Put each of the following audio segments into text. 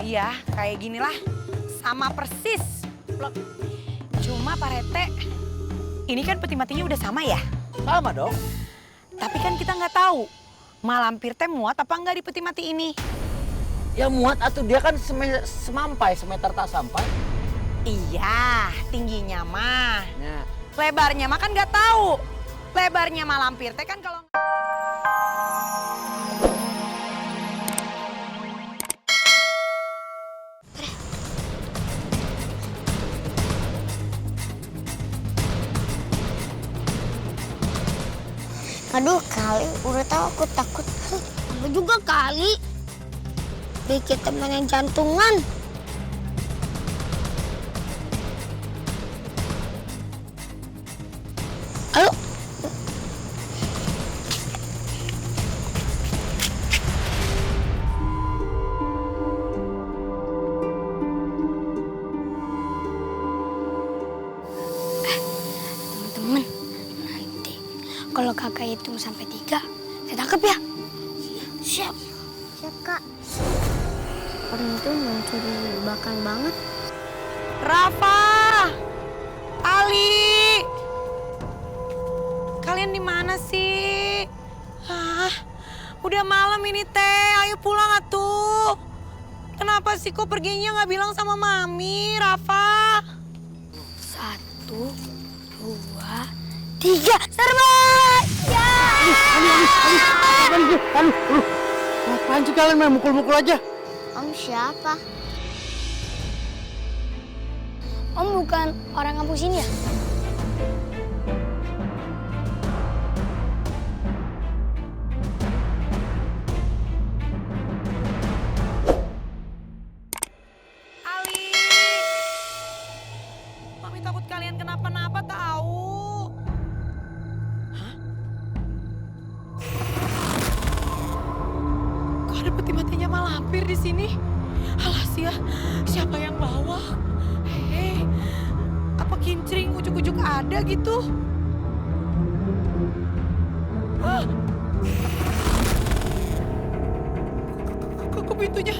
Iya, kayak ginilah. Sama persis. Loh, cuma Pak Rete, ini kan peti matinya udah sama ya? Sama dong. Tapi kan kita nggak tahu malampir teh muat apa nggak di peti mati ini. Ya muat atuh, dia kan semampai, semeter tak sampai. Iya, tingginya mah. Nah. Lebarnya mah kan nggak tahu. Lebarnya malampir teh kan kalau... Aduh, kali udah tahu aku takut. Aku juga kali. Bikin teman yang jantungan. Ayo. Teman-teman, nanti kalau kakak hitung sampai 3, saya tangkap ya. Siap. Siap, Kak. Orang itu mencurigakan banget. Rafa! Ali! Kalian di mana sih? Ah, udah malam ini teh, ayo pulang atuh. Kenapa sih kok perginya nggak bilang sama Mami, Rafa? 1, 2, 3, serban! Ya! Aduh. Ngapain sih kalian main mukul-mukul aja? Om siapa? Om bukan orang kampung sini ya? Ali! Mami takut kalian kenapa-napa tahu. Hah? Kok ada peti matinya malampir di sini? Alas ya, siapa yang bawa? Hei, apa kincring ujuk-ujuk ada gitu? Hah? Kok pintunya?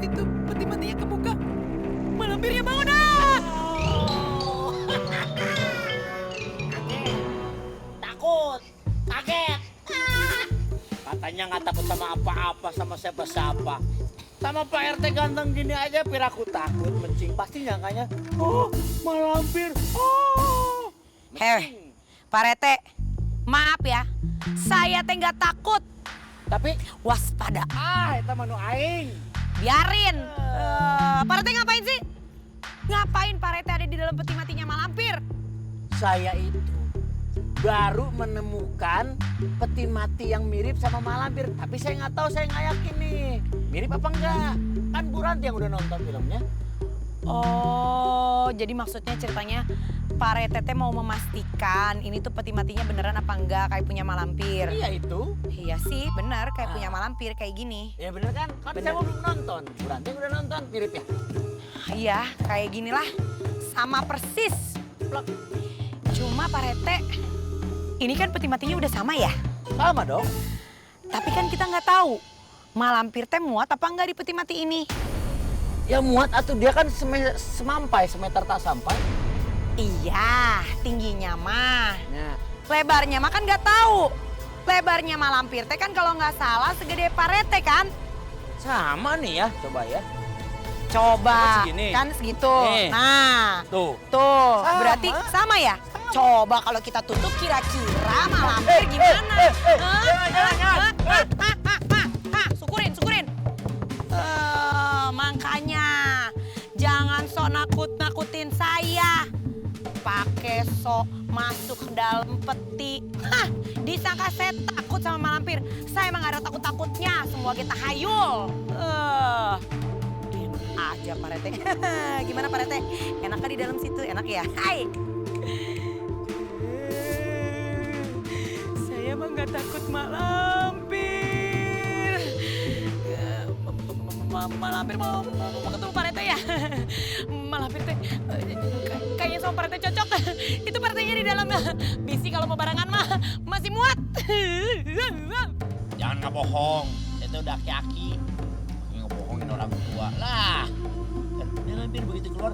Itu peti matinya kebuka. Malampirnya bangun dah! Takut, kaget. Katanya nggak takut sama apa-apa, sama siapa-siapa. Sama Pak RT ganteng gini aja piraku takut, mencing. Pasti nyangkanya, oh malampir, oh. Hei, Pak Rete, maaf ya, saya teh nggak takut. Tapi, Waspada, itu manu aing. biarin. Pak Rete ngapain sih? Ngapain Pak Rete ada di dalam peti matinya malampir? Saya itu baru menemukan peti mati yang mirip sama malampir. Tapi saya nggak tahu, saya nggak yakin nih. Mirip apa enggak? Kan Bu Ranti yang udah nonton filmnya. Oh, jadi maksudnya ceritanya Pak Rete teh mau memastikan ini tuh peti matinya beneran apa enggak kayak punya malampir. Iya itu. Iya sih, bener kayak punya malampir kayak gini. Ya bener kan? Kan Bener. saya mau belum nonton. Bu Ranti yang udah nonton, mirip ya? Iya, kayak ginilah. Sama persis. Loh, cuma Pak Rete, ini kan peti matinya udah sama ya? Sama dong. Tapi kan kita nggak tahu malampir teh muat apa enggak di peti mati ini. Ya muat atuh, dia kan semampai, semeter tak sampai. Iya, tingginya mah. Nah. Lebarnya mah kan nggak tahu. Lebarnya malampir teh kan kalau nggak salah segede Pak Rete kan? Sama nih ya, coba ya. Coba, Segini. kan segitu. Nih. Nah, Tuh. tuh, Sama. berarti sama ya? Coba kalau kita tutup kira-kira malampir gimana? Syukurin. Makanya jangan sok nakut-nakutin saya. Pakai sok masuk ke dalam peti. Hah, disangka saya takut sama malampir. Saya emang gak ada takut-takutnya. Semua kita hayul. Diam aja Pak Rete. Gimana Pak Rete? Enak kan di dalam situ? Enak ya? Hai. Saya emang gak takut malampir. Malampir mau ketemu Pak Rete ya? Malampir teh kayaknya sama Pak Rete cocok. Itu Pak Retenya di dalam. Bisi kalau mau barengan mah masih muat. Jangan ngebohong, itu udah aki-aki. orang tua lah. Malampir begitu keluar,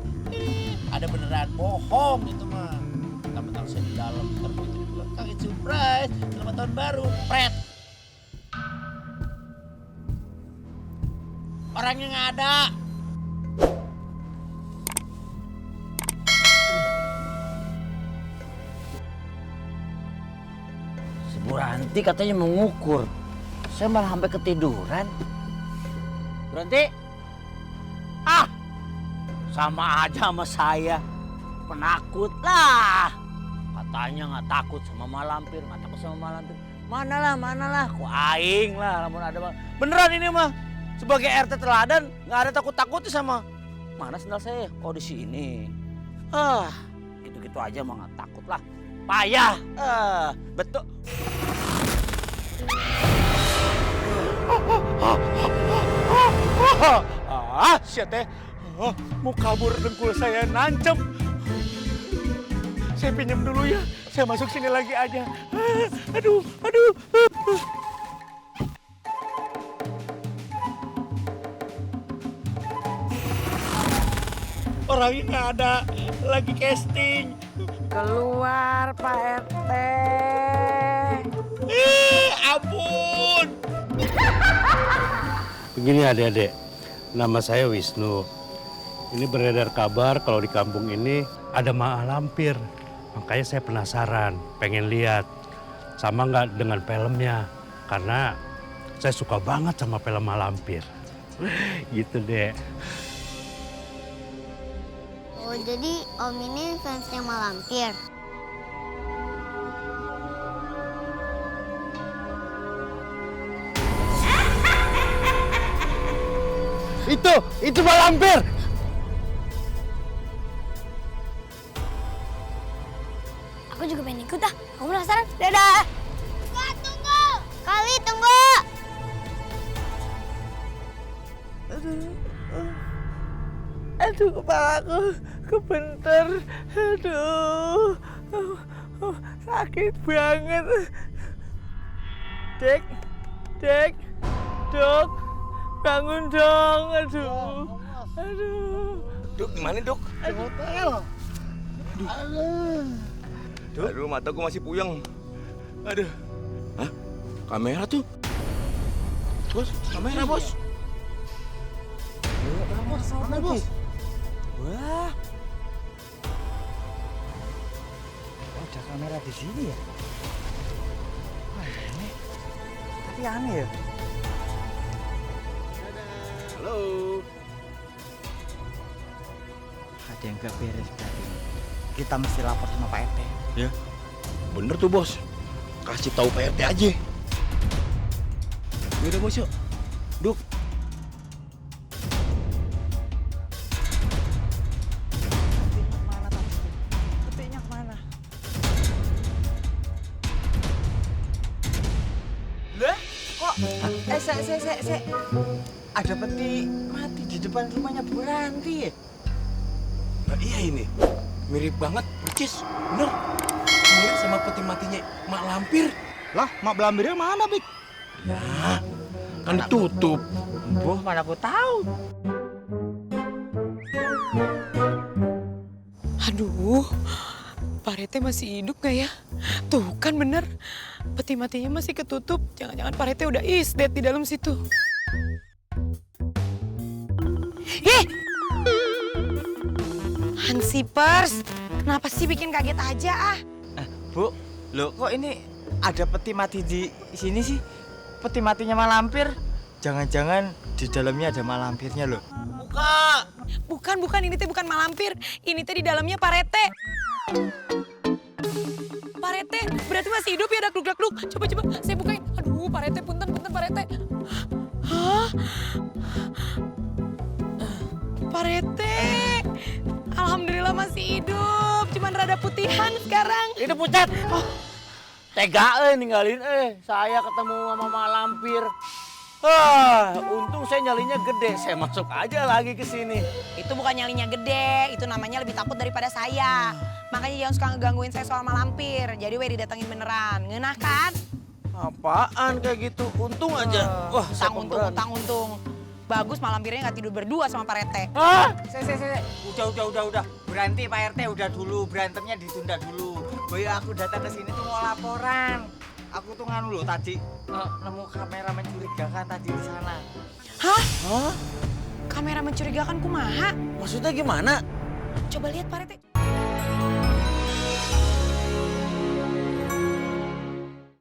ada beneran bohong itu mah. Mentang-mentang saya di dalam, terus begitu keluar, kaget surprise, selamat tahun baru, pret. Orangnya nggak ada. Si Bu Ranti katanya mau ngukur. Saya malah sampai ketiduran. Bu Ranti? Ah! Sama aja sama saya. Penakut lah. Katanya nggak takut sama malampir, nggak takut sama malampir. Manalah. Kok aing lah, namun ada beneran ini mah. Sebagai RT teladan, nggak ada takut-takutnya sama. Mana sendal saya? Kok di sini? Gitu-gitu aja mah nggak takut lah. Payah. Betul. Siat teh. Mau kabur dengkul saya nancep. Saya pinjam dulu ya. Saya masuk sini lagi aja. Aduh. Orangnya nggak ada. Lagi casting. Keluar Pak RT. Ampun. Begini adik-adik, nama saya Wisnu. Ini beredar kabar kalau di kampung ini ada malampir. Makanya saya penasaran, pengen lihat. Sama nggak dengan filmnya. Karena saya suka banget sama film malampir. Gitu deh. Oh, jadi Om ini fansnya malampir. Itu malampir. Aku juga pengen ikut ah. Aku penasaran. Dadah. Kak, tunggu. Kali tunggu. Aduh, kepalaku kebentur. Aduh, sakit banget. Dek, Dok, bangun dong. Aduh. Duk, gimana Duk? Di hotel. Aduh, mataku masih puyeng. Aduh. Hah? Kamera tuh? Bos, kamera bos. Kamera bos. Wah. Ada kamera di sini ya? Wah, aneh. Tapi aneh ya. Halo. Ada yang gak beres tadi. Kita mesti lapor sama Pak RT. Ya, bener tuh bos. Kasih tahu Pak RT aja. Yaudah bos yuk. Duk. Petinya kemana? Lah? Kok? Se. Ada peti mati di depan rumahnya Bu Ranti ya? Nah iya ini. Mirip banget, percis. Bener. Mirip sama peti matinya Mak Lampir. Lah, Mak Lampirnya mana, Bik? Nah, kan ditutup. Boh, mana aku tahu. Aduh, Pak Rete masih hidup gak ya? Tuh kan bener, peti matinya masih ketutup. Jangan-jangan Pak Rete udah is dead di dalam situ. Ih! Hansipers, kenapa sih bikin kaget aja ah? Bu, loh kok ini ada peti mati di sini sih? Peti matinya malampir? Jangan-jangan di dalamnya ada malampirnya loh. Bukan, ini teh bukan malampir. Ini teh di dalamnya Pak Rete. Pak Rete, berarti masih hidup ya, dakluk-dakluk. Coba, saya bukain. Aduh, Pak Rete, punten Pak Rete. Hah? Pak Rete, alhamdulillah masih hidup. Cuman rada putihan sekarang. Ini pucat. Tega ninggalin saya ketemu sama Mak Lampir. Untung saya nyalinya gede, saya masuk aja lagi ke sini. Itu bukan nyalinya gede, itu namanya lebih takut daripada saya. Makanya jangan suka ngegangguin saya soal malampir. Jadi weh didatengin beneran, ngeunah kan? Apaan kayak gitu? Untung aja. Wah, saya Utang untung. Bagus malam birnya nggak tidur berdua sama Pak Rete. Udah. Berhenti Pak RT, udah dulu. Berantemnya ditunda dulu. Boy, aku datang ke sini tuh mau laporan. Aku tuh nganu loh tadi nemu kamera mencurigakan tadi di sana. Hah? Kamera mencurigakan kumaha? Maksudnya gimana? Coba lihat Pak Rete.